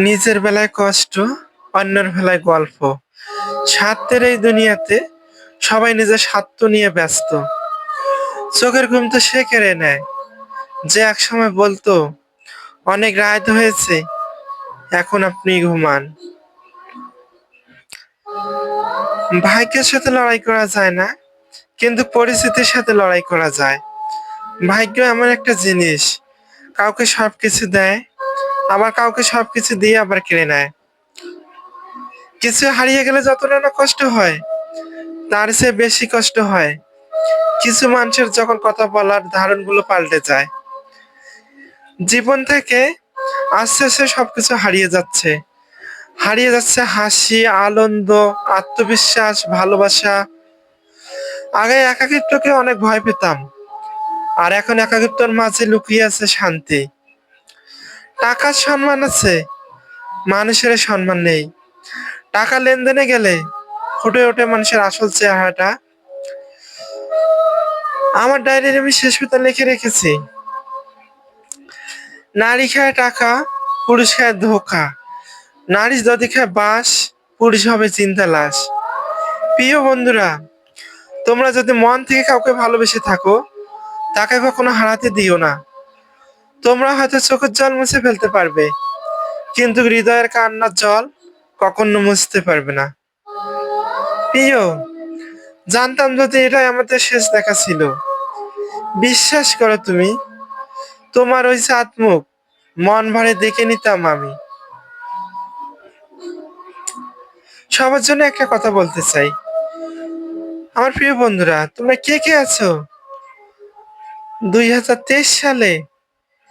নিজের বেলায় কষ্ট, অন্যের বেলায় গল্প। স্বার্থের এই দুনিয়াতে সবাই নিজের স্বার্থ নিয়ে ব্যস্ত। চোখের ঘুম তো সে কেড়ে নেয় যে একসময় বলতো, অনেক রাত হয়েছে, এখন আপনি ঘুমান। ভাগ্যের সাথে লড়াই করা যায় না, কিন্তু পরিস্থিতির সাথে লড়াই করা যায়। ভাগ্য এমন একটা জিনিস, কাউকে সবকিছু দেয়, আবার কাউকে সবকিছু দিয়ে আবার কেড়ে নেয়। কিছু হারিয়ে গেলে যতটা না কষ্ট হয়, তার চেয়ে বেশি কষ্ট হয় কিছু মানুষের যখন কথা বলার ধারণগুলো পাল্টে যায়। জীবন থেকে আস্তে আস্তে সবকিছু হারিয়ে যাচ্ছে। হারিয়ে যাচ্ছে হাসি, আনন্দ, আত্মবিশ্বাস, ভালোবাসা। আগে একাকিত্বকে অনেক ভয় পেতাম, আর এখন একাকিত্বর মাঝে লুকিয়ে আছে শান্তি। টাকার সম্মান আছে, মানুষের সম্মান নেই। টাকা লেনদেনে গেলে ফুটে ওঠে মানুষের আসল চেহারাটা। আমার ডায়েরির আমি শেষ পাতা লিখে রেখেছি, নারী খায় টাকা, পুরুষ খায় ধোকা। নারী যদি খায় বাস, পুরুষ হবে চিন্তা লাশ। প্রিয় বন্ধুরা, তোমরা যদি মন থেকে কাউকে ভালোবেসে থাকো, তাকে কখনো হারাতে দিও না। তোমরা হয়তো চোখের জল মুছে ফেলতে পারবে, কিন্তু হৃদয়ের কান্নার জল কখনো মুছতে পারবে না। প্রিয়, জানতাম যদি এটাই আমাদের শেষ দেখা ছিল। বিশ্বাস করো তুমি, তোমার ওই সাত মুখ মন ভরে দেখে নিতাম আমি। সবার জন্য একটা কথা বলতে চাই, আমার প্রিয় বন্ধুরা, তোমরা কে কে আছো 2023 সালে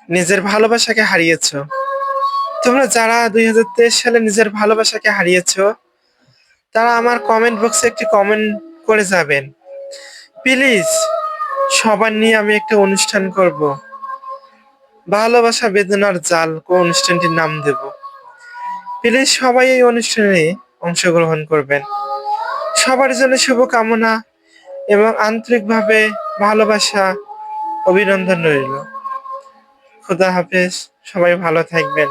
নিজের ভালোবাসাকে হারিয়েছো? তোমরা যারা 2023 সালে নিজের ভালোবাসাকে হারিয়েছো, তারা আমার কমেন্ট বক্সে একটি কমেন্ট করে যাবেন প্লিজ। সবার নিয়ে আমি একটা অনুষ্ঠান করব, ভালোবাসা বেদনার জাল কোন অনুষ্ঠানটির নাম দেব। প্লিজ সবাই এই অনুষ্ঠানে অংশগ্রহণ করবেন। সবার জন্য শুভকামনা এবং আন্তরিকভাবে ভালোবাসা, অভিনন্দন রইল। খোদা হাফেজ, সবাই ভালো থাকবেন।